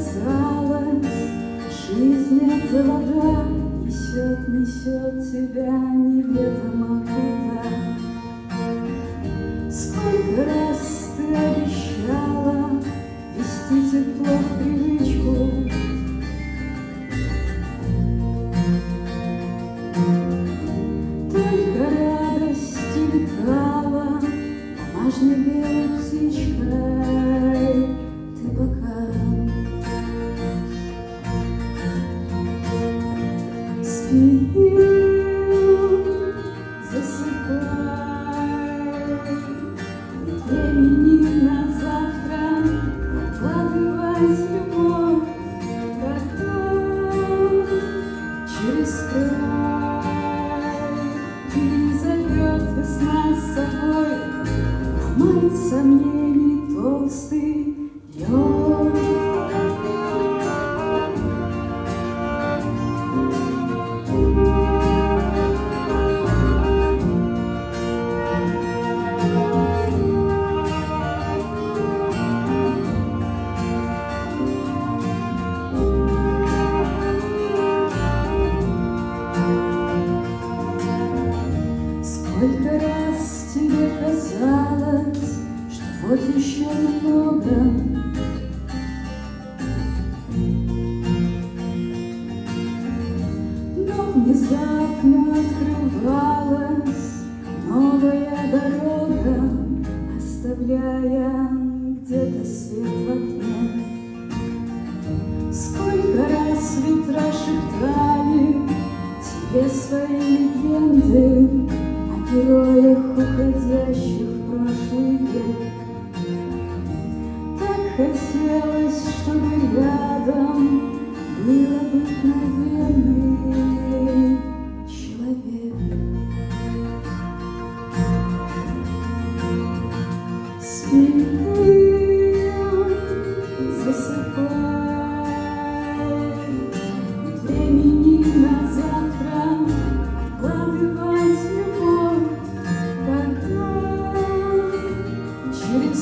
казалось, жизнь — это вода, несет, несет тебя неведомо куда. Сколько раз ты обещала вести тепло в привычку, только радость летала бумажной белой птичкой. Ты пока спи, засыпай, времени на завтра откладывать любовь, когда через край перезовет весна с собой, ломает сомнений толстый лед. Сколько раз тебе казалось, что вот еще немного, но внезапно открывалась новая дорога, оставляя где-то свет в окне. Сколько раз ветра шептали тебе свои легенды о героях, уходящих в прошлый век. Так хотелось, чтобы рядом был обыкновенный человек. Спи, засыпай, времени на завтра откладывать любовь, когда через